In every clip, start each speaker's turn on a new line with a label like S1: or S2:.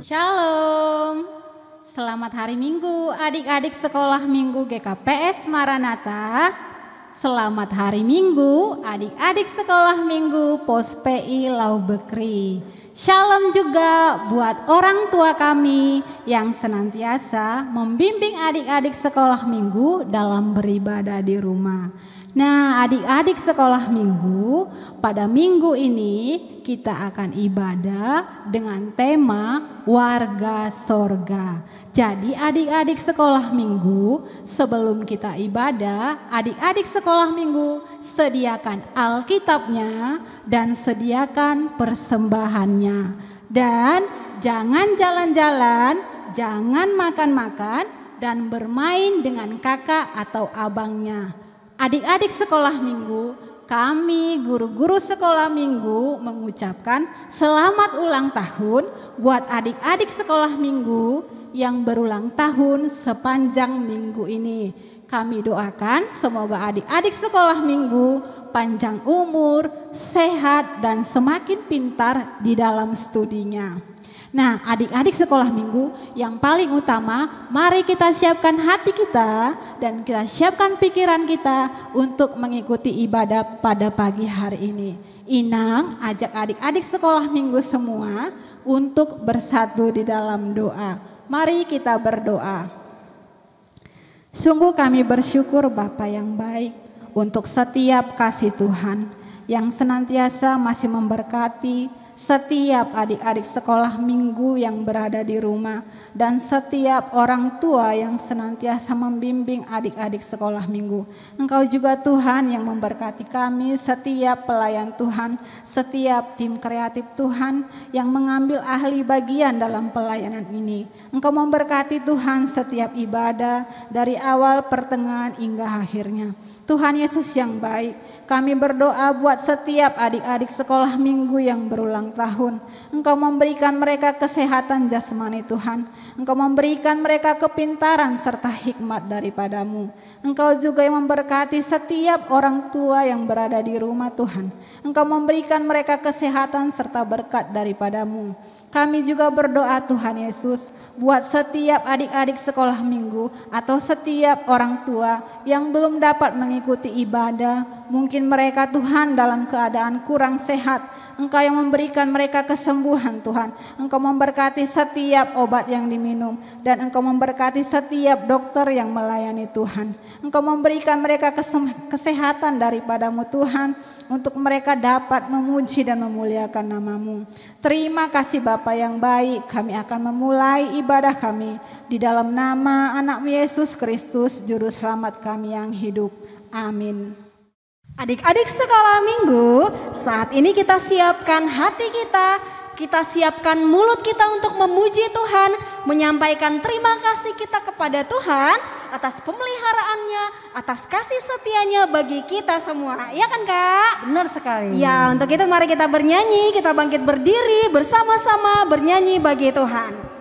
S1: Shalom, selamat hari Minggu adik-adik sekolah Minggu GKPS Maranatha. Selamat hari Minggu adik-adik sekolah Minggu Pos PI Lau Bekri. Shalom juga buat orang tua kami yang senantiasa membimbing adik-adik sekolah Minggu dalam beribadah di rumah. Nah, adik-adik sekolah Minggu, pada minggu ini kita akan ibadah dengan tema warga sorga. Jadi adik-adik sekolah Minggu, sebelum kita ibadah, adik-adik sekolah Minggu sediakan Alkitabnya dan sediakan persembahannya. Dan jangan jalan-jalan, jangan makan-makan, dan bermain dengan kakak atau abangnya. Adik-adik sekolah Minggu, kami guru-guru sekolah Minggu mengucapkan selamat ulang tahun buat adik-adik sekolah Minggu yang berulang tahun sepanjang minggu ini. Kami doakan semoga adik-adik sekolah Minggu panjang umur, sehat, dan semakin pintar di dalam studinya. Nah, adik-adik sekolah Minggu, yang paling utama, mari kita siapkan hati kita dan kita siapkan pikiran kita untuk mengikuti ibadah pada pagi hari ini. Inang ajak adik-adik sekolah Minggu semua untuk bersatu di dalam doa. Mari kita berdoa. Sungguh kami bersyukur Bapa yang baik untuk setiap kasih Tuhan yang senantiasa masih memberkati setiap adik-adik sekolah Minggu yang berada di rumah dan setiap orang tua yang senantiasa membimbing adik-adik sekolah Minggu. Engkau juga Tuhan yang memberkati kami, setiap pelayan Tuhan, setiap tim kreatif Tuhan yang mengambil ahli bagian dalam pelayanan ini. Engkau memberkati Tuhan setiap ibadah dari awal, pertengahan hingga akhirnya. Tuhan Yesus yang baik, kami berdoa buat setiap adik-adik sekolah Minggu yang berulang tahun. Engkau memberikan mereka kesehatan jasmani Tuhan. Engkau memberikan mereka kepintaran serta hikmat daripadamu. Engkau juga yang memberkati setiap orang tua yang berada di rumah Tuhan. Engkau memberikan mereka kesehatan serta berkat daripadamu. Kami juga berdoa Tuhan Yesus buat setiap adik-adik sekolah Minggu atau setiap orang tua yang belum dapat mengikuti ibadah. Mungkin mereka Tuhan dalam keadaan kurang sehat. Engkau yang memberikan mereka kesembuhan Tuhan. Engkau memberkati setiap obat yang diminum. Dan Engkau memberkati setiap dokter yang melayani Tuhan. Engkau memberikan mereka kesehatan daripadamu Tuhan. Untuk mereka dapat memuji dan memuliakan nama-Mu. Terima kasih Bapa yang baik. Kami akan memulai ibadah kami. Di dalam nama anak-Mu Yesus Kristus, Juru Selamat kami yang hidup. Amin.
S2: Adik-adik sekolah Minggu, saat ini kita siapkan hati kita siapkan mulut kita untuk memuji Tuhan, menyampaikan terima kasih kita kepada Tuhan atas pemeliharaannya, atas kasih setianya bagi kita semua. Ya kan Kak?
S3: Benar sekali.
S2: Ya, untuk itu mari kita bernyanyi, kita bangkit berdiri bersama-sama bernyanyi bagi Tuhan.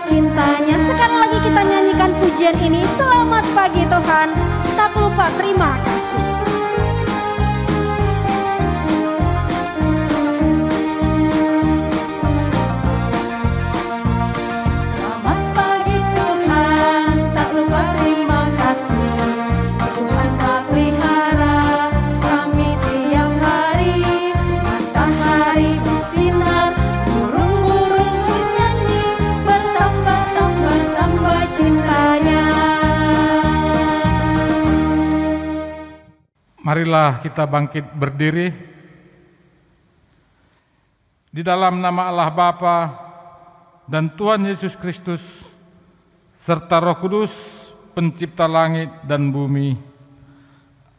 S2: Cintanya. Sekali lagi kita nyanyikan pujian ini. Selamat pagi Tuhan, tak lupa terima kasih.
S3: Selamat pagi Tuhan, tak lupa terima kasih. Tuhan telah pelihara kami tiap hari. Matahari bersinar, burung-burung bernyanyi, bertambah-tambah cintanya.
S4: Marilah kita bangkit berdiri. Di dalam nama Allah Bapa dan Tuhan Yesus Kristus serta Roh Kudus, pencipta langit dan bumi.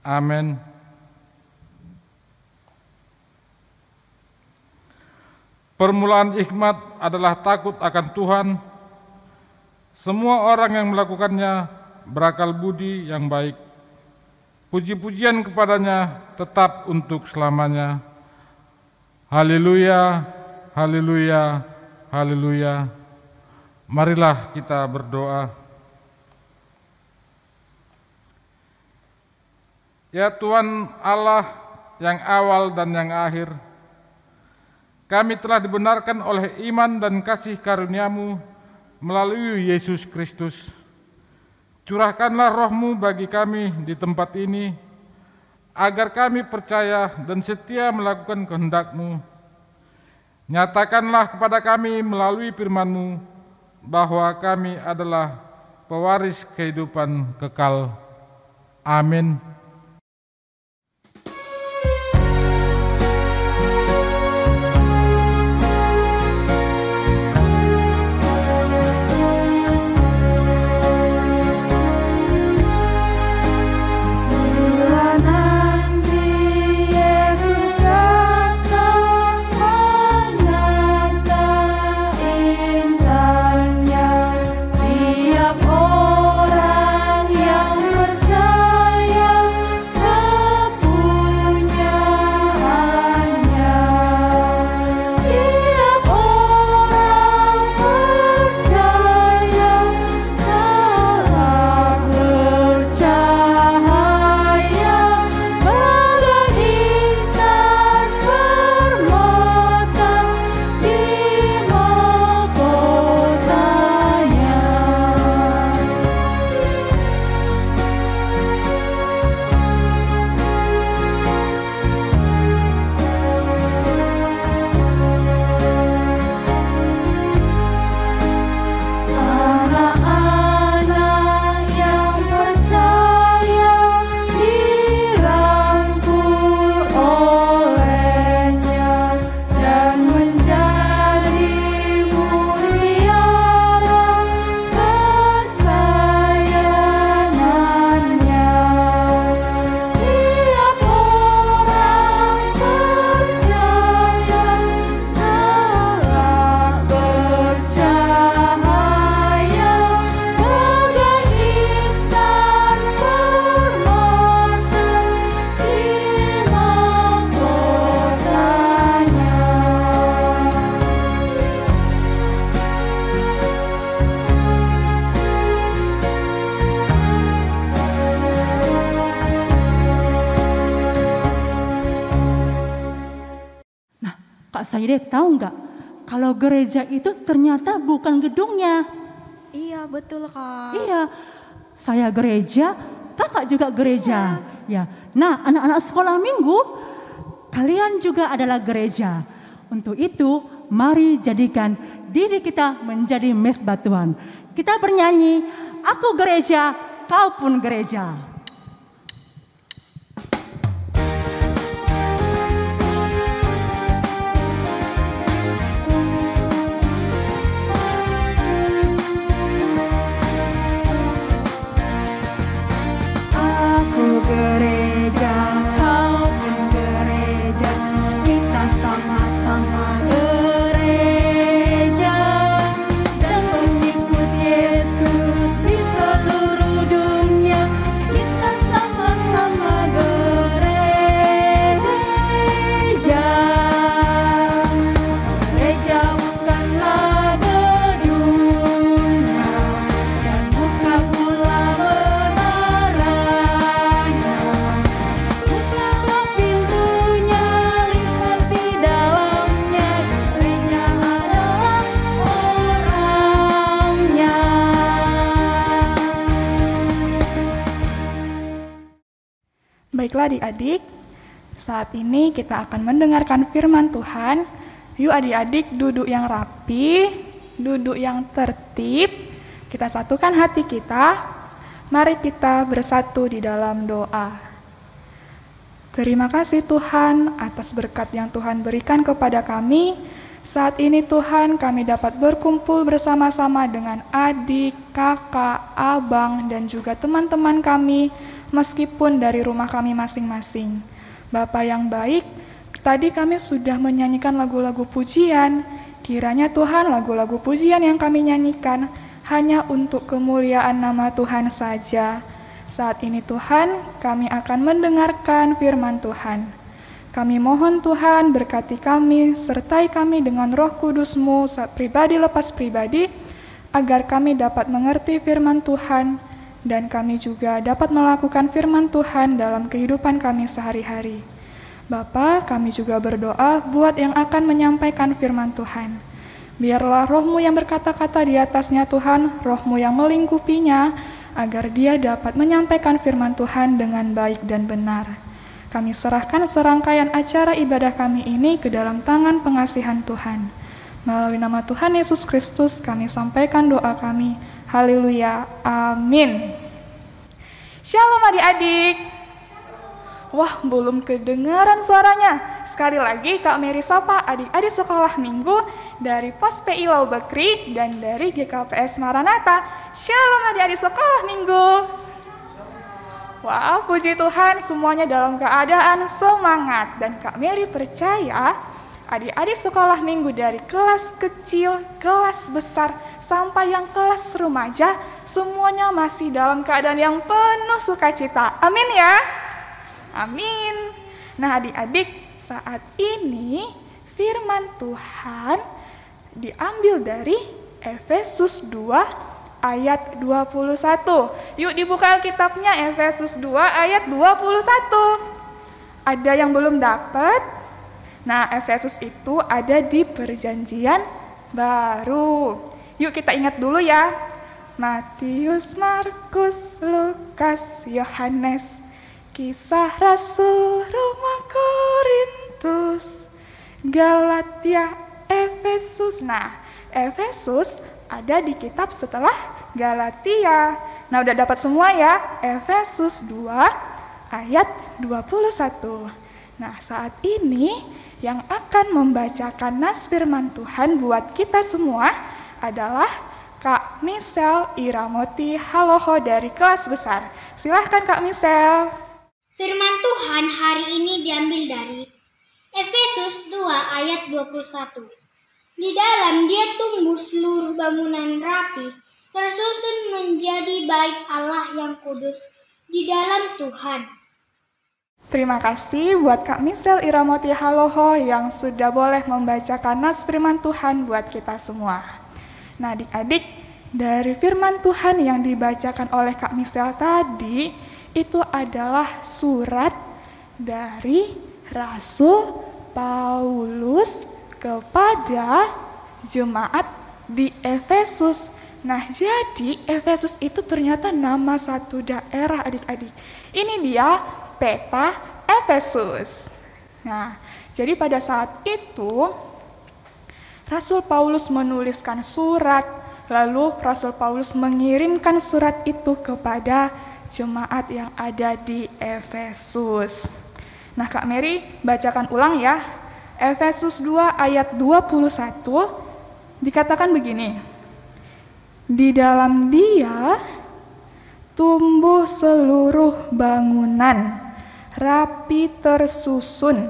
S4: Amin. Permulaan hikmat adalah takut akan Tuhan. Semua orang yang melakukannya berakal budi yang baik. Puji-pujian kepadanya tetap untuk selamanya. Haleluya, haleluya, haleluya. Marilah kita berdoa. Ya Tuhan Allah yang awal dan yang akhir, kami telah dibenarkan oleh iman dan kasih karunia-Mu melalui Yesus Kristus. Curahkanlah roh-Mu bagi kami di tempat ini, agar kami percaya dan setia melakukan kehendak-Mu. Nyatakanlah kepada kami melalui firman-Mu bahwa kami adalah pewaris kehidupan kekal. Amin.
S3: Saide tahu nggak kalau gereja itu ternyata bukan gedungnya.
S2: Iya betul Kak.
S3: Iya, saya gereja, kakak juga gereja. Ya. Nah anak-anak sekolah minggu, kalian juga adalah gereja. Untuk itu mari jadikan diri kita menjadi mesbah Tuhan. Kita bernyanyi, aku gereja, kau pun gereja. Gereja, kau pun gereja, kita sama-sama gereja dan pengikut Yesus di seluruh dunia. Kita sama-sama gereja. Gereja bukanlah gedungnya dan bukan pula
S5: Baiklah adik-adik, saat ini kita akan mendengarkan firman Tuhan. Yuk adik-adik duduk yang rapi, duduk yang tertib. Kita satukan hati kita. Mari kita bersatu di dalam doa. Terima kasih Tuhan atas berkat yang Tuhan berikan kepada kami. Saat ini Tuhan kami dapat berkumpul bersama-sama dengan adik, kakak, abang, dan juga teman-teman kami meskipun dari rumah kami masing-masing. Bapa yang baik, Tadi kami sudah menyanyikan lagu-lagu pujian. Kiranya Tuhan lagu-lagu pujian yang kami nyanyikan hanya untuk kemuliaan nama Tuhan saja. Saat ini Tuhan, kami akan mendengarkan firman Tuhan. Kami mohon Tuhan berkati kami, sertai kami dengan Roh Kudus-Mu pribadi lepas pribadi, agar kami dapat mengerti firman Tuhan, dan kami juga dapat melakukan firman Tuhan dalam kehidupan kami sehari-hari. Bapa, kami juga berdoa buat yang akan menyampaikan firman Tuhan. Biarlah Roh-Mu yang berkata-kata di atasnya Tuhan, Roh-Mu yang melingkupinya, agar dia dapat menyampaikan firman Tuhan dengan baik dan benar. Kami serahkan serangkaian acara ibadah kami ini ke dalam tangan pengasihan Tuhan. Melalui nama Tuhan Yesus Kristus kami sampaikan doa kami. Haleluya, amin. Shalom adik-adik. Wah, belum kedengaran suaranya. Sekali lagi Kak Mary sapa adik-adik sekolah minggu dari Pos PI Lau Bekri dan dari GKPS Maranatha. Shalom adik-adik sekolah minggu. Wah, puji Tuhan semuanya dalam keadaan semangat. Dan Kak Mary percaya adik-adik sekolah minggu dari kelas kecil, kelas besar, sampai yang kelas remaja, semuanya masih dalam keadaan yang penuh sukacita. Amin ya. Amin. Nah adik-adik, saat ini firman Tuhan diambil dari Efesus 2 ayat 21. Yuk dibuka Alkitabnya, Efesus 2 ayat 21. Ada yang belum dapat? Nah, Efesus itu ada di Perjanjian Baru. Yuk kita ingat dulu ya. Matius, Markus, Lukas, Yohanes, Kisah Rasul, Roma, Korintus, Galatia, Efesus. Nah, Efesus ada di kitab setelah Galatia. Nah, udah dapat semua ya? Efesus 2 ayat 21. Nah, saat ini yang akan membacakan nas firman Tuhan buat kita semua adalah Kak Misel Iramoti Haloho dari kelas besar. Silahkan Kak Misel.
S6: Firman Tuhan hari ini diambil dari Efesus 2 ayat 21. Di dalam dia tumbuh seluruh bangunan rapi, tersusun menjadi bait Allah yang kudus di dalam Tuhan.
S5: Terima kasih buat Kak Misel Iramoti Haloho yang sudah boleh membacakan nas firman Tuhan buat kita semua. Nah adik-adik, dari firman Tuhan yang dibacakan oleh Kak Misel tadi, itu adalah surat dari Rasul Paulus kepada jemaat di Efesus. Nah, jadi Efesus itu ternyata nama satu daerah adik-adik. Ini dia peta Efesus. Nah, jadi pada saat itu Rasul Paulus menuliskan surat, lalu Rasul Paulus mengirimkan surat itu kepada jemaat yang ada di Efesus. Nah, Kak Mary bacakan ulang ya. Efesus 2 ayat 21 dikatakan begini. Di dalam dia tumbuh seluruh bangunan rapi tersusun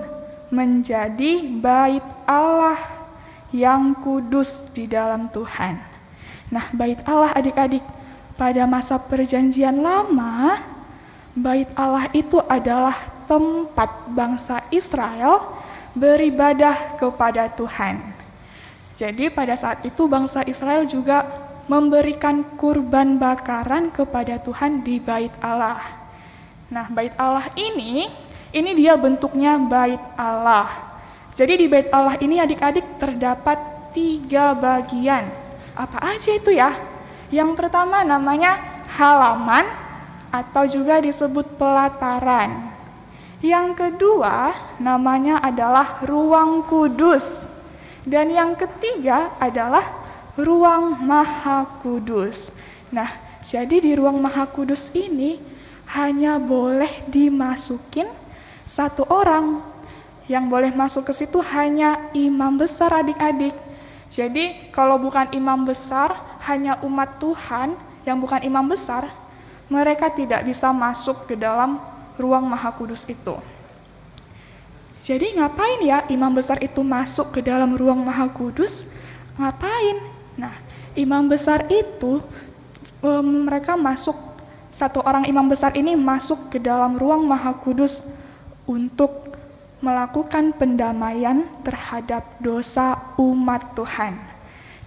S5: menjadi bait Allah yang kudus di dalam Tuhan. Nah, bait Allah adik-adik, pada masa Perjanjian Lama, bait Allah itu adalah tempat bangsa Israel beribadah kepada Tuhan. Jadi pada saat itu bangsa Israel juga memberikan kurban bakaran kepada Tuhan di bait Allah. Nah, bait Allah ini dia bentuknya bait Allah. Jadi di bait Allah ini adik-adik terdapat 3 bagian. Apa aja itu ya? Yang pertama namanya halaman atau juga disebut pelataran. Yang kedua namanya adalah ruang kudus. Dan yang ketiga adalah ruang maha kudus. Nah, jadi di ruang maha kudus ini hanya boleh dimasukin 1 orang. Yang boleh masuk ke situ hanya imam besar adik-adik. Jadi kalau bukan imam besar, hanya umat Tuhan yang bukan imam besar, mereka tidak bisa masuk ke dalam ruang maha kudus itu. Jadi ngapain ya imam besar itu masuk ke dalam ruang Maha Kudus? Ngapain? Nah, imam besar itu satu orang imam besar ini masuk ke dalam ruang Maha Kudus untuk melakukan pendamaian terhadap dosa umat Tuhan.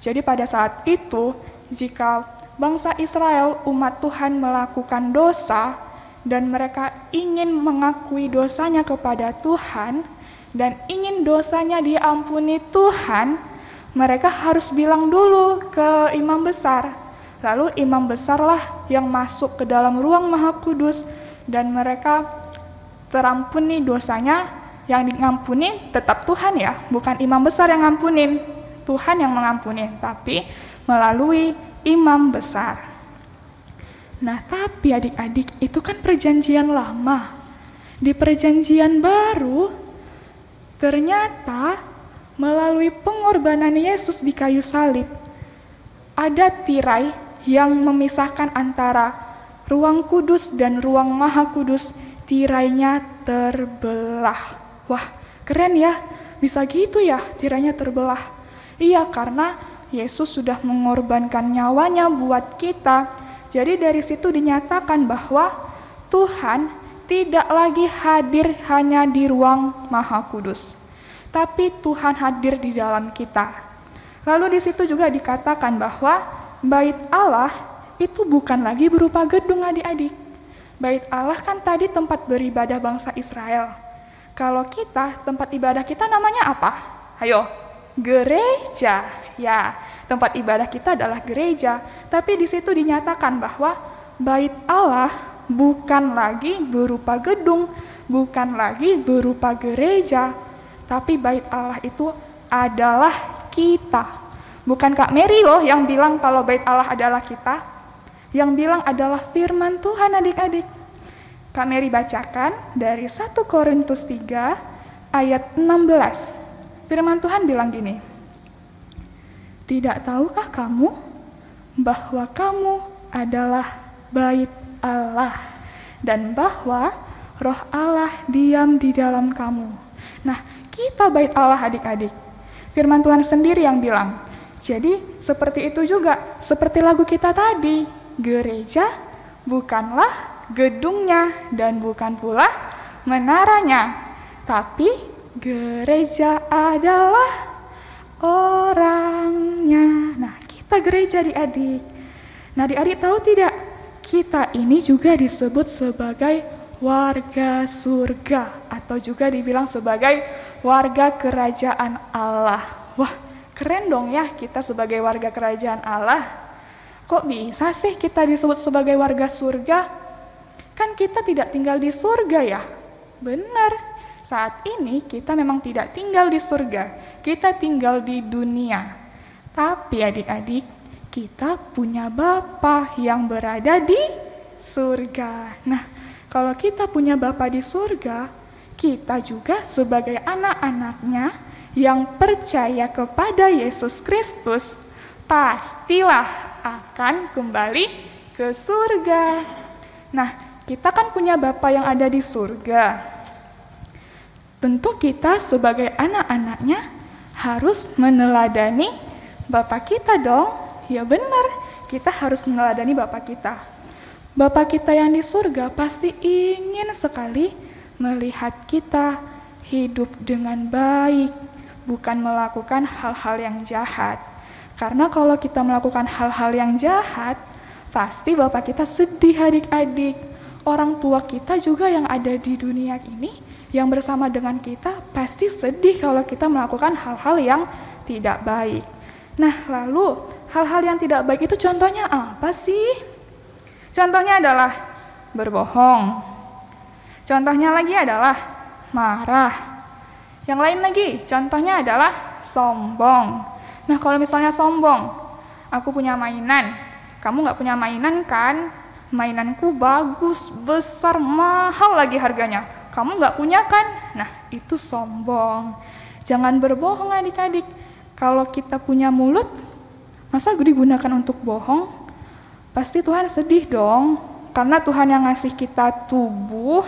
S5: Jadi pada saat itu, jika bangsa Israel, umat Tuhan melakukan dosa, dan mereka ingin mengakui dosanya kepada Tuhan, dan ingin dosanya diampuni Tuhan, mereka harus bilang dulu ke imam besar. Lalu imam besarlah yang masuk ke dalam ruang Maha Kudus, dan mereka terampuni dosanya. Yang ngampuni tetap Tuhan ya, bukan imam besar yang ngampunin, Tuhan yang mengampuni, tapi melalui imam besar. Nah, tapi adik-adik, itu kan perjanjian lama. Di perjanjian baru, ternyata melalui pengorbanan Yesus di kayu salib, ada tirai yang memisahkan antara ruang kudus dan ruang Maha Kudus. Tirainya terbelah. Wah, keren ya, bisa gitu ya tirainya terbelah. Iya, karena Yesus sudah mengorbankan nyawanya buat kita. Jadi dari situ dinyatakan bahwa Tuhan tidak lagi hadir hanya di ruang Maha Kudus, tapi Tuhan hadir di dalam kita. Lalu di situ juga dikatakan bahwa bait Allah itu bukan lagi berupa gedung adik-adik. Bait Allah kan tadi tempat beribadah bangsa Israel. Kalau kita, tempat ibadah kita namanya apa? Ayo, gereja. Ya, tempat ibadah kita adalah gereja. Tapi di situ dinyatakan bahwa bait Allah bukan lagi berupa gedung, bukan lagi berupa gereja, tapi bait Allah itu adalah kita. Bukan Kak Mary loh yang bilang kalau bait Allah adalah kita. Yang bilang adalah firman Tuhan adik-adik. Kak Mary bacakan dari 1 Korintus 3 ayat 16. Firman Tuhan bilang gini, tidak tahukah kamu bahwa kamu adalah bait Allah dan bahwa Roh Allah diam di dalam kamu. Nah, kita bait Allah adik-adik. Firman Tuhan sendiri yang bilang. Jadi seperti itu juga, seperti lagu kita tadi. Gereja bukanlah gedungnya dan bukan pula menaranya, tapi gereja adalah orangnya. Nah, kita gereja adik-adik. Nah, adik-adik tahu tidak? Kita ini juga disebut sebagai warga surga atau juga dibilang sebagai warga kerajaan Allah. Wah, keren dong ya kita sebagai warga kerajaan Allah. Kok bisa sih kita disebut sebagai warga surga? Kan kita tidak tinggal di surga ya? Benar. Saat ini kita memang tidak tinggal di surga, kita tinggal di dunia. Tapi adik-adik, kita punya Bapa yang berada di surga. Nah, kalau kita punya Bapa di surga, kita juga sebagai anak-anaknya yang percaya kepada Yesus Kristus, pastilah akan kembali ke surga. Nah, kita kan punya Bapa yang ada di surga. Tentu kita sebagai anak-anaknya harus meneladani Bapa kita dong. Ya benar, kita harus meneladani Bapa kita. Bapa kita yang di surga pasti ingin sekali melihat kita hidup dengan baik, bukan melakukan hal-hal yang jahat. Karena kalau kita melakukan hal-hal yang jahat, pasti Bapa kita sedih adik-adik. Orang tua kita juga yang ada di dunia ini, yang bersama dengan kita pasti sedih kalau kita melakukan hal-hal yang tidak baik. Nah, lalu hal-hal yang tidak baik itu contohnya apa sih? Contohnya adalah berbohong. Contohnya lagi adalah marah. Yang lain lagi, contohnya adalah sombong. Nah, kalau misalnya sombong, aku punya mainan, kamu nggak punya mainan kan? Mainanku bagus, besar, mahal lagi harganya. Kamu nggak punya kan? Nah, itu sombong. Jangan berbohong adik-adik. Kalau kita punya mulut, masa digunakan untuk bohong? Pasti Tuhan sedih dong. Karena Tuhan yang ngasih kita tubuh,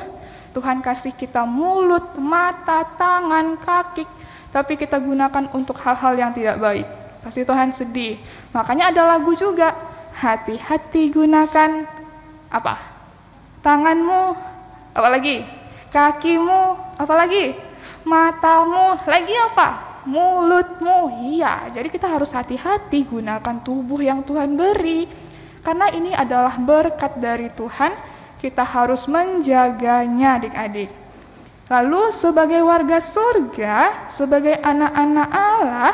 S5: Tuhan kasih kita mulut, mata, tangan, kaki, tapi kita gunakan untuk hal-hal yang tidak baik. Pasti Tuhan sedih. Makanya ada lagu juga, hati-hati gunakan apa? Tanganmu, apalagi? Kakimu, apalagi? Matamu, lagi apa? Mulutmu. Iya, jadi kita harus hati-hati gunakan tubuh yang Tuhan beri. Karena ini adalah berkat dari Tuhan, kita harus menjaganya adik-adik. Lalu sebagai warga surga, sebagai anak-anak Allah,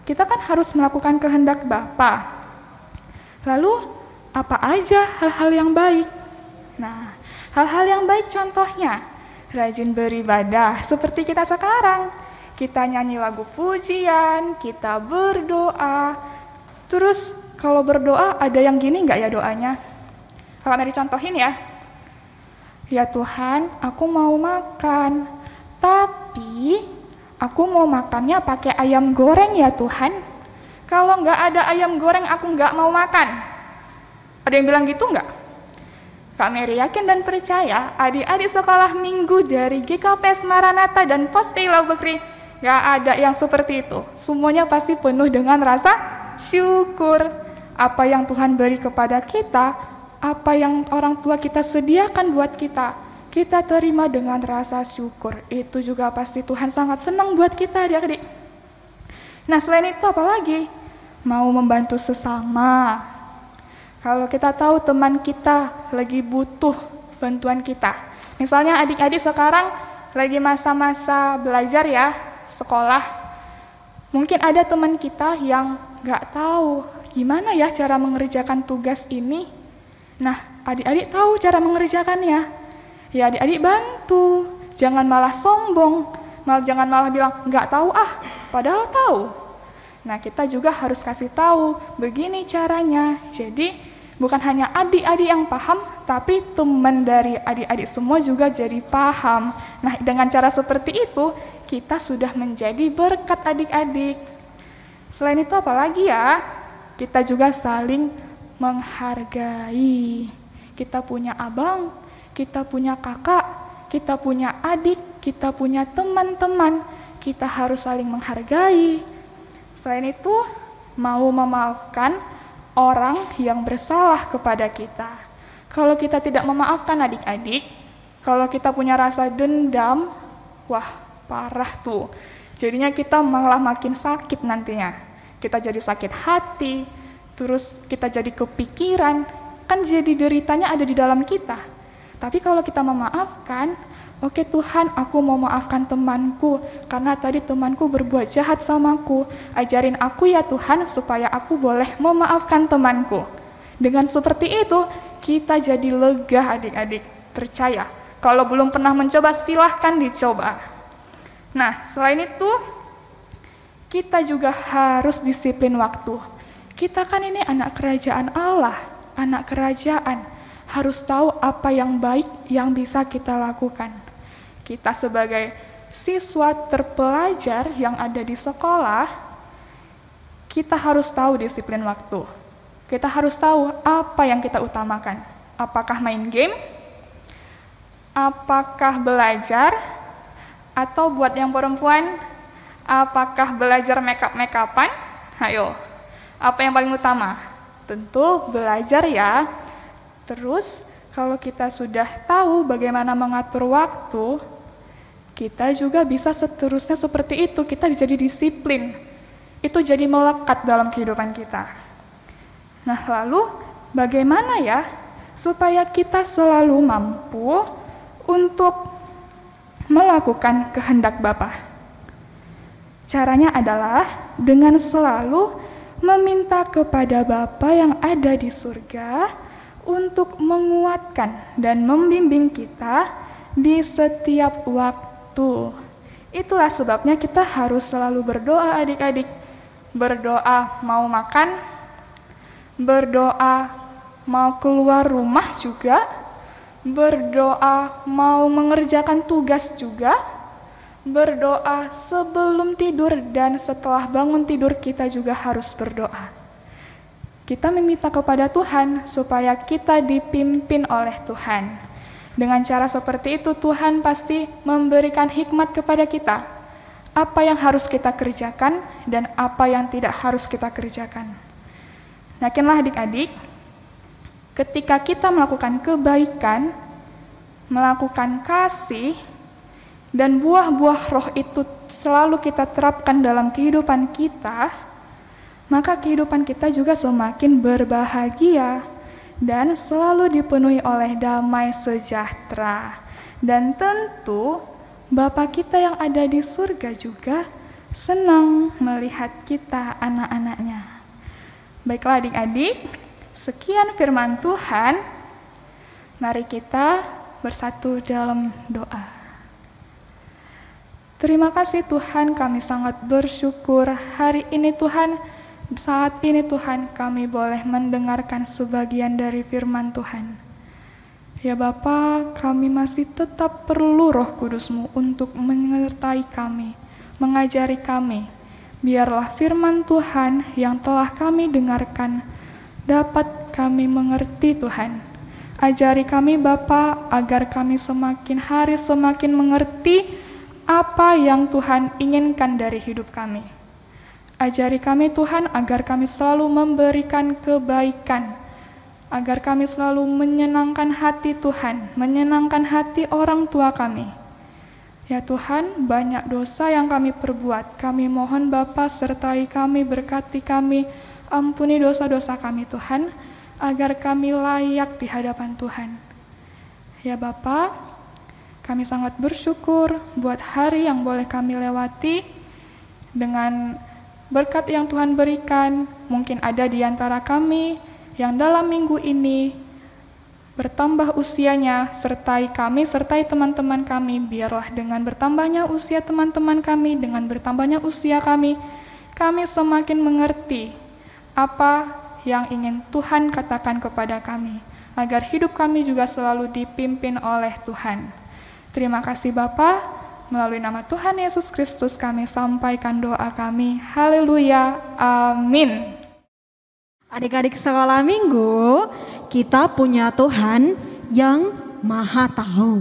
S5: kita kan harus melakukan kehendak Bapa. Lalu apa aja hal-hal yang baik? Nah, hal-hal yang baik contohnya, rajin beribadah seperti kita sekarang. Kita nyanyi lagu pujian, kita berdoa. Terus kalau berdoa ada yang gini nggak ya doanya? Kalau Mary contohin ya. Ya Tuhan, aku mau makan, tapi aku mau makannya pakai ayam goreng ya Tuhan. Kalau nggak ada ayam goreng, aku nggak mau makan. Ada yang bilang gitu nggak? Kak Mary yakin dan percaya, adik-adik sekolah minggu dari GKPS Maranatha dan Pos Pila Bekri, nggak ada yang seperti itu. Semuanya pasti penuh dengan rasa syukur. Apa yang Tuhan beri kepada kita, apa yang orang tua kita sediakan buat kita terima dengan rasa syukur. Itu juga pasti Tuhan sangat senang buat kita, adik-adik. Nah, selain itu apa lagi? Mau membantu sesama. Kalau kita tahu teman kita lagi butuh bantuan kita. Misalnya adik-adik sekarang lagi masa-masa belajar ya, sekolah. Mungkin ada teman kita yang nggak tahu gimana ya cara mengerjakan tugas ini. Nah, adik-adik tahu cara mengerjakannya. Ya adik-adik bantu, jangan malah sombong, jangan malah bilang nggak tahu padahal tahu. Nah, kita juga harus kasih tahu, begini caranya. Jadi, bukan hanya adik-adik yang paham, tapi teman dari adik-adik semua juga jadi paham. Nah, dengan cara seperti itu, kita sudah menjadi berkat adik-adik. Selain itu apa lagi ya? Kita juga saling menghargai. Kita punya abang, kita punya kakak, kita punya adik, kita punya teman-teman. Kita harus saling menghargai. Selain itu, mau memaafkan orang yang bersalah kepada kita. Kalau kita tidak memaafkan adik-adik, kalau kita punya rasa dendam, wah parah tuh. Jadinya kita malah makin sakit nantinya. Kita jadi sakit hati, terus kita jadi kepikiran, kan jadi deritanya ada di dalam kita. Tapi kalau kita memaafkan, oke Tuhan, aku mau maafkan temanku, karena tadi temanku berbuat jahat samaku. Ajarin aku ya Tuhan, supaya aku boleh memaafkan temanku. Dengan seperti itu, kita jadi lega adik-adik. Percaya, kalau belum pernah mencoba, silahkan dicoba. Nah, selain itu, kita juga harus disiplin waktu. Kita kan ini anak kerajaan Allah, anak kerajaan, harus tahu apa yang baik yang bisa kita lakukan. Kita sebagai siswa terpelajar yang ada di sekolah, kita harus tahu disiplin waktu. Kita harus tahu apa yang kita utamakan. Apakah main game? Apakah belajar? Atau buat yang perempuan, apakah belajar make-up-make-upan? Ayo. Apa yang paling utama? Tentu belajar ya. Terus kalau kita sudah tahu bagaimana mengatur waktu, kita juga bisa seterusnya seperti itu. Kita jadi disiplin. Itu jadi melekat dalam kehidupan kita. Nah, lalu bagaimana ya supaya kita selalu mampu untuk melakukan kehendak Bapa? Caranya adalah dengan selalu meminta kepada Bapa yang ada di surga untuk menguatkan dan membimbing kita di setiap waktu. Itulah sebabnya kita harus selalu berdoa adik-adik. Berdoa mau makan, berdoa mau keluar rumah juga, berdoa mau mengerjakan tugas juga, berdoa sebelum tidur dan setelah bangun tidur kita juga harus berdoa. Kita meminta kepada Tuhan supaya kita dipimpin oleh Tuhan. Dengan cara seperti itu Tuhan pasti memberikan hikmat kepada kita. Apa yang harus kita kerjakan dan apa yang tidak harus kita kerjakan. Yakinlah adik-adik, ketika kita melakukan kebaikan, melakukan kasih, dan buah-buah roh itu selalu kita terapkan dalam kehidupan kita, maka kehidupan kita juga semakin berbahagia dan selalu dipenuhi oleh damai sejahtera. Dan tentu Bapa kita yang ada di surga juga senang melihat kita anak-anaknya. Baiklah adik-adik, sekian firman Tuhan. Mari kita bersatu dalam doa. Terima kasih Tuhan, kami sangat bersyukur hari ini Tuhan, saat ini Tuhan kami boleh mendengarkan sebagian dari firman Tuhan. Ya Bapa, kami masih tetap perlu Roh Kudus-Mu untuk menyertai kami, mengajari kami. Biarlah firman Tuhan yang telah kami dengarkan dapat kami mengerti Tuhan. Ajari kami Bapa agar kami semakin hari semakin mengerti apa yang Tuhan inginkan dari hidup kami. Ajari kami Tuhan agar kami selalu memberikan kebaikan, agar kami selalu menyenangkan hati Tuhan, menyenangkan hati orang tua kami. Ya Tuhan, banyak dosa yang kami perbuat. Kami mohon Bapa sertai kami, berkati kami, ampuni dosa-dosa kami Tuhan, agar kami layak di hadapan Tuhan. Ya Bapa, kami sangat bersyukur buat hari yang boleh kami lewati dengan berkat yang Tuhan berikan. Mungkin ada di antara kami yang dalam minggu ini bertambah usianya, sertai kami, sertai teman-teman kami. Biarlah dengan bertambahnya usia teman-teman kami, dengan bertambahnya usia kami semakin mengerti apa yang ingin Tuhan katakan kepada kami, agar hidup kami juga selalu dipimpin oleh Tuhan. Terima kasih Bapa, melalui nama Tuhan Yesus Kristus kami sampaikan doa kami. Haleluya, amin.
S2: Adik-adik sekolah minggu, kita punya Tuhan yang Maha Tahu.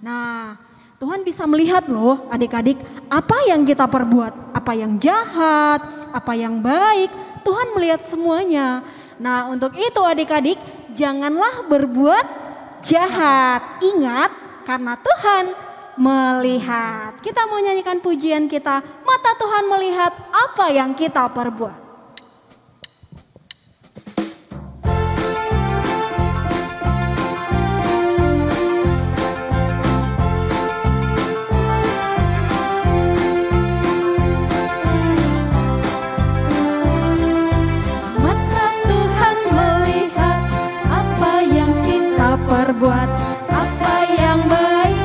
S2: Nah, Tuhan bisa melihat loh adik-adik apa yang kita perbuat, apa yang jahat, apa yang baik, Tuhan melihat semuanya. Nah, untuk itu adik-adik janganlah berbuat jahat. Ingat, karena Tuhan melihat. Kita mau nyanyikan pujian kita, mata Tuhan melihat apa yang kita perbuat.
S3: Perbuat apa yang baik,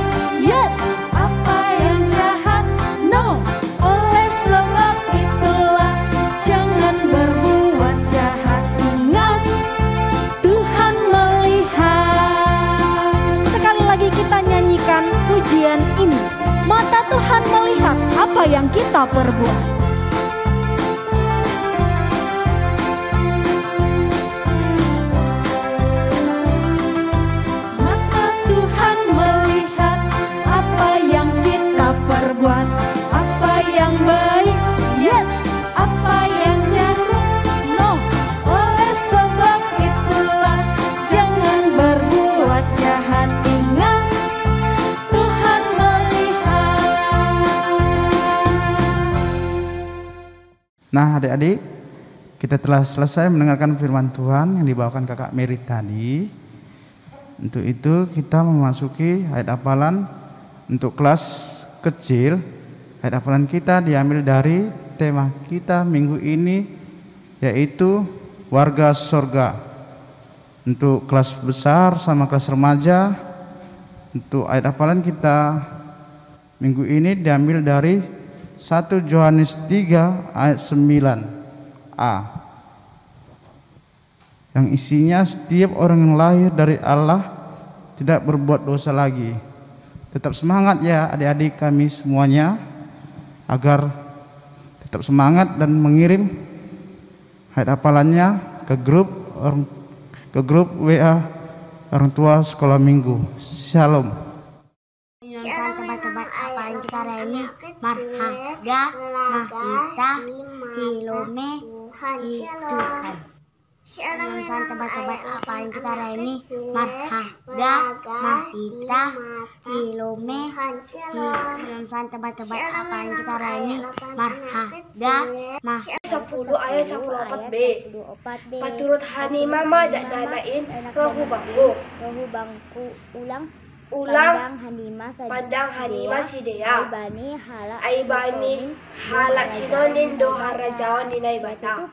S3: yes, apa yang jahat, no. Oleh sebab itulah jangan berbuat jahat. Ingat, Tuhan melihat.
S2: Sekali lagi kita nyanyikan pujian ini. Mata Tuhan melihat apa yang kita perbuat.
S3: Perbuat apa yang baik, yes, apa yang jahat, no. Oleh sebab itulah jangan berbuat jahat. Ingat, Tuhan melihat.
S7: Nah adik-adik, kita telah selesai mendengarkan firman Tuhan yang dibawakan kakak Mary tadi. Untuk itu kita memasuki ayat hafalan untuk kelas kecil. Ayat hafalan kita diambil dari tema kita minggu ini, yaitu warga sorga. Untuk kelas besar sama kelas remaja, untuk ayat hafalan kita minggu ini diambil dari 1 Yohanes 3 ayat 9a, yang isinya setiap orang yang lahir dari Allah tidak berbuat dosa lagi. Tetap semangat ya adik-adik kami semuanya, agar tetap semangat dan mengirim ayat hafalannya ke grup WA orang tua sekolah minggu. Shalom.
S6: Yang tebak-tebak apa yang kita ini? Marhaga, mahita, hilome, Tuhan. Yang tebak-tebak apa yang kita ini? Marhaga, mahita, hilome, yang tebak-tebak apa yang kita ini? Marhaga,
S8: 10 ayat 14b. Paturut hani mama dak danain rohu bangku. Ulang pandang hanima sidea. Aibani halak sinonin do harajawan dinai bata.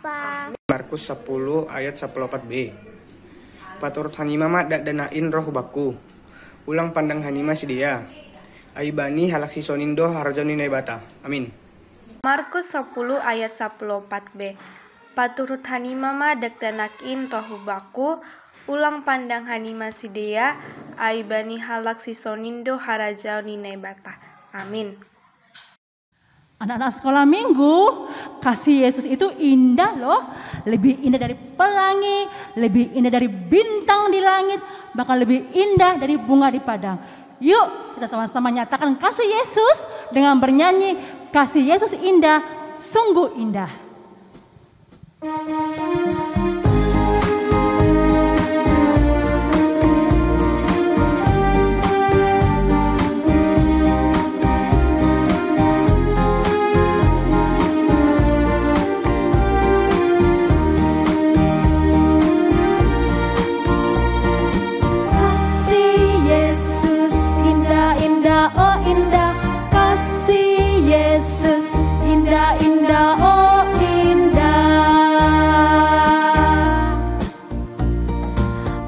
S9: Markus 10 ayat 14b. Paturut hanima mak dak danain roh baku. Ulang pandang hanima sidea. Aibani halak sisonindo harajawan dinai bata. Amin.
S10: Markus 10 ayat 14b. Paturut hanima mak dak danain roh baku. Ulang pandang hanima sidea, aibani halak sisonindo harajau ninai bata. Amin.
S3: Anak-anak sekolah minggu, kasih Yesus itu indah loh. Lebih indah dari pelangi, lebih indah dari bintang di langit, bahkan lebih indah dari bunga di padang. Yuk kita sama-sama nyatakan kasih Yesus dengan bernyanyi, kasih Yesus indah, sungguh indah.
S2: Oh indah, kasih Yesus, indah-indah, oh indah.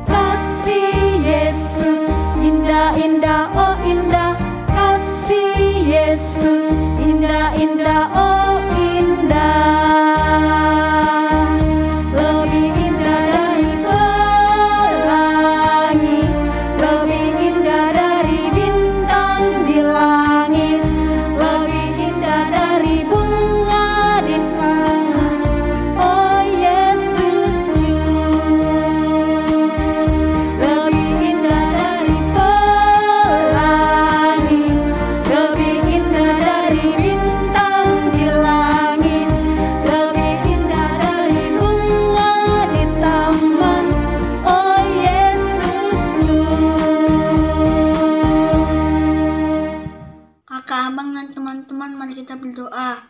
S2: Kasih Yesus, indah-indah, oh indah. Kasih Yesus, indah-indah, oh indah. Lebih indah dari pelangi, lebih indah dari di langit, lebih indah dari bunga di padang. Oh Yesusku, lebih indah dari pelangi, lebih indah dari bintang di langit, lebih indah dari bunga di taman. Oh Yesusku.
S6: Kakak, abang, dan teman-teman, mari kita berdoa.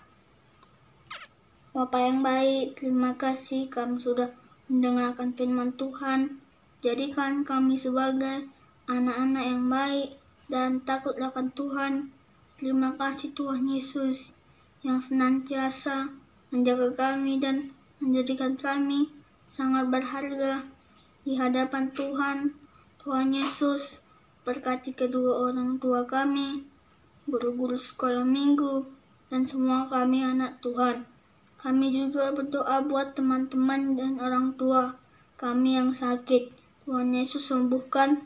S6: Bapa yang baik, terima kasih kami sudah mendengarkan firman Tuhan. Jadikan kami sebagai anak-anak yang baik dan takut akan Tuhan. Terima kasih Tuhan Yesus yang senantiasa menjaga kami dan menjadikan kami sangat berharga di hadapan Tuhan. Tuhan Yesus, berkati kedua orang tua kami, guru-guru sekolah minggu, dan semua kami anak Tuhan. Kami juga berdoa buat teman-teman dan orang tua kami yang sakit. Tuhan Yesus sembuhkan.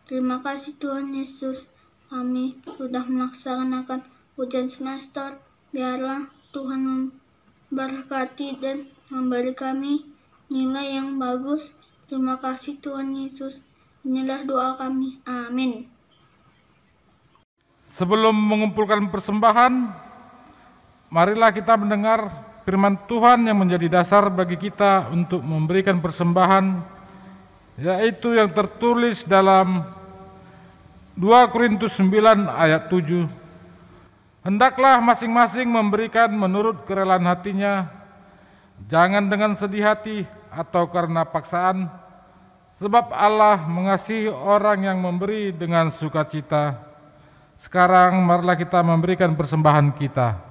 S6: Terima kasih Tuhan Yesus. Kami sudah melaksanakan ujian semester. Biarlah Tuhan memberkati dan memberi kami nilai yang bagus. Terima kasih Tuhan Yesus. Inilah doa kami. Amin.
S4: Sebelum mengumpulkan persembahan, marilah kita mendengar firman Tuhan yang menjadi dasar bagi kita untuk memberikan persembahan, yaitu yang tertulis dalam 2 Korintus 9 ayat 7. Hendaklah masing-masing memberikan menurut kerelaan hatinya, jangan dengan sedih hati atau karena paksaan, sebab Allah mengasihi orang yang memberi dengan sukacita. Sekarang marilah kita memberikan persembahan kita.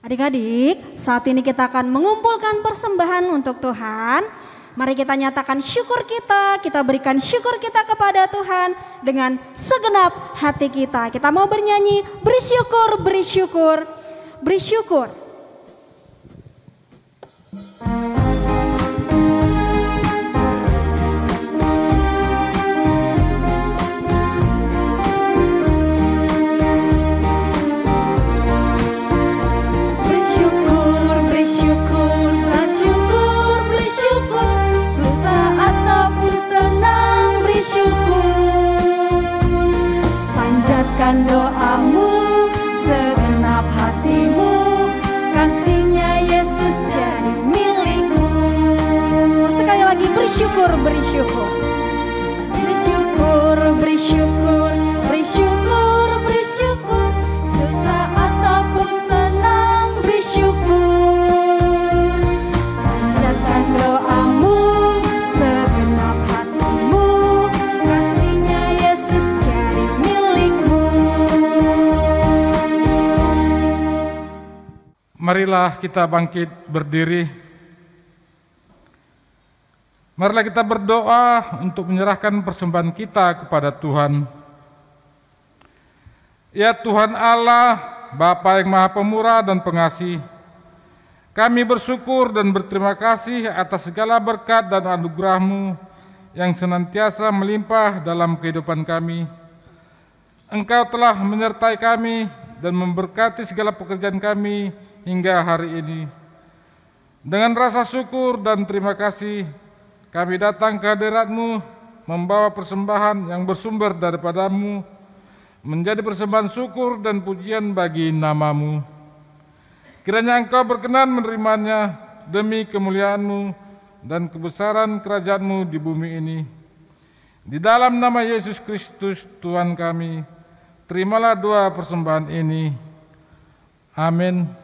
S2: Adik-adik, saat ini kita akan mengumpulkan persembahan untuk Tuhan. Mari kita nyatakan syukur kita berikan syukur kita kepada Tuhan dengan segenap hati kita. Kita mau bernyanyi, bersyukur, bersyukur, bersyukur.
S11: Bersyukur, susah ataupun senang,
S2: Panjatkan doamu, segenap hatimu, kasihnya Yesus jadi milikmu. Sekali lagi bersyukur, bersyukur. Bersyukur, bersyukur, bersyukur, bersyukur. Susah ataupun senang bersyukur. Panjatkan doamu, segenap hatimu, kasihnya Yesus jadi milikmu.
S4: Marilah kita bangkit berdiri. Marilah kita berdoa untuk menyerahkan persembahan kita kepada Tuhan. Ya Tuhan Allah, Bapa yang Maha Pemurah dan Pengasih, kami bersyukur dan berterima kasih atas segala berkat dan anugerah-Mu yang senantiasa melimpah dalam kehidupan kami. Engkau telah menyertai kami dan memberkati segala pekerjaan kami hingga hari ini. Dengan rasa syukur dan terima kasih, kami datang ke hadirat-Mu membawa persembahan yang bersumber daripada-Mu, menjadi persembahan syukur dan pujian bagi nama-Mu. Kiranya Engkau berkenan menerimanya demi kemuliaan-Mu dan kebesaran kerajaan-Mu di bumi ini. Di dalam nama Yesus Kristus Tuhan kami, terimalah doa persembahan ini. Amin.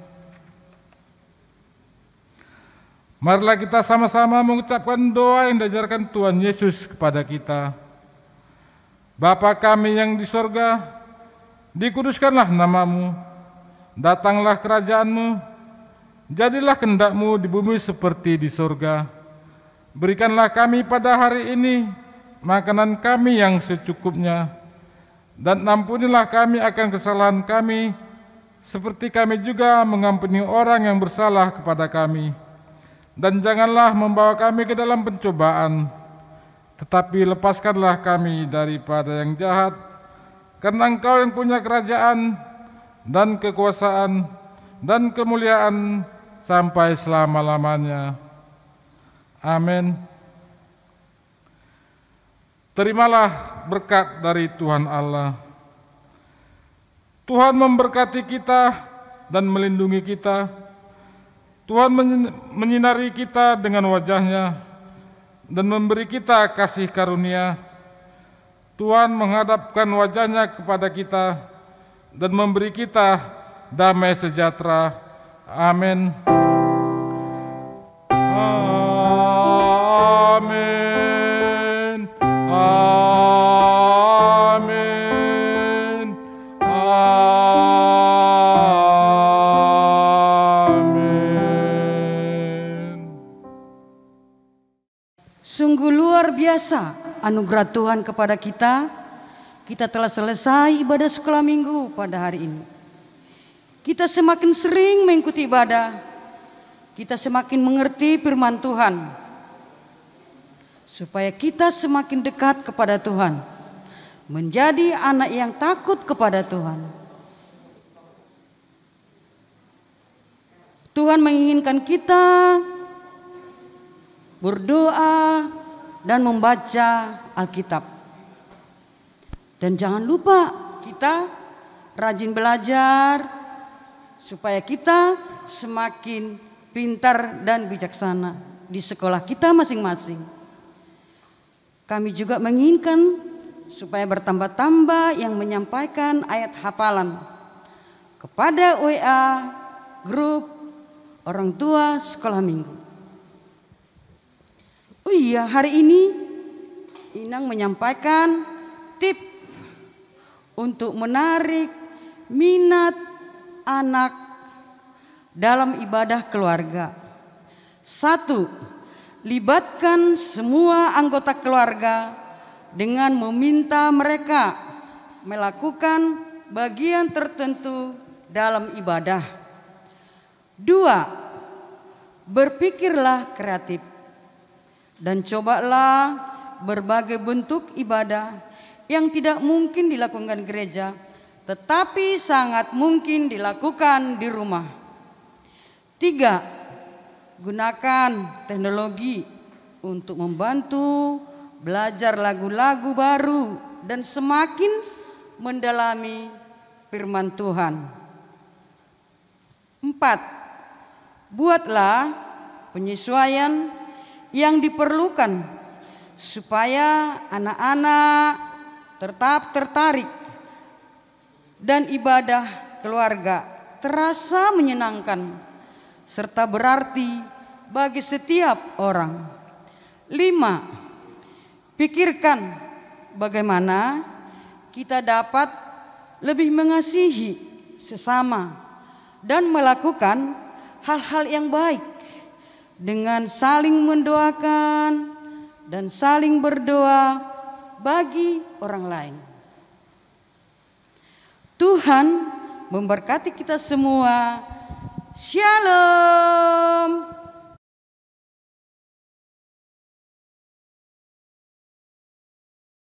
S4: Marilah kita sama-sama mengucapkan doa yang diajarkan Tuhan Yesus kepada kita. Bapa kami yang di sorga, dikuduskanlah nama-Mu, datanglah kerajaan-Mu, jadilah kehendak-Mu di bumi seperti di sorga. Berikanlah kami pada hari ini makanan kami yang secukupnya, dan ampunilah kami akan kesalahan kami, seperti kami juga mengampuni orang yang bersalah kepada kami. Dan janganlah membawa kami ke dalam pencobaan, tetapi lepaskanlah kami daripada yang jahat, karena Engkau yang punya kerajaan dan kekuasaan dan kemuliaan sampai selama-lamanya. Amin. Terimalah berkat dari Tuhan Allah. Tuhan memberkati kita dan melindungi kita. Tuhan menyinari kita dengan wajah-Nya dan memberi kita kasih karunia. Tuhan menghadapkan wajah-Nya kepada kita dan memberi kita damai sejahtera. Amin. Amin. Amin.
S11: Sungguh luar biasa anugerah Tuhan kepada kita. Kita telah selesai ibadah sekolah minggu pada hari ini. Kita semakin sering mengikuti ibadah, kita semakin mengerti firman Tuhan, supaya kita semakin dekat kepada Tuhan, menjadi anak yang takut kepada Tuhan. Tuhan menginginkan kita berdoa dan membaca Alkitab. Dan jangan lupa kita rajin belajar supaya kita semakin pintar dan bijaksana di sekolah kita masing-masing. Kami juga menginginkan supaya bertambah-tambah yang menyampaikan ayat hafalan kepada WA grup orang tua sekolah minggu. Oh iya, hari ini Inang menyampaikan tip untuk menarik minat anak dalam ibadah keluarga. 1. Libatkan semua anggota keluarga dengan meminta mereka melakukan bagian tertentu dalam ibadah. 2. Berpikirlah kreatif dan cobalah berbagai bentuk ibadah yang tidak mungkin dilakukan gereja, tetapi sangat mungkin dilakukan di rumah. 3. Gunakan teknologi untuk membantu belajar lagu-lagu baru dan semakin mendalami firman Tuhan. 4. Buatlah penyesuaian yang diperlukan supaya anak-anak tetap tertarik dan ibadah keluarga terasa menyenangkan serta berarti bagi setiap orang. 5. Pikirkan bagaimana kita dapat lebih mengasihi sesama dan melakukan hal-hal yang baik dengan saling mendoakan dan saling berdoa bagi orang lain. Tuhan memberkati kita semua. Shalom.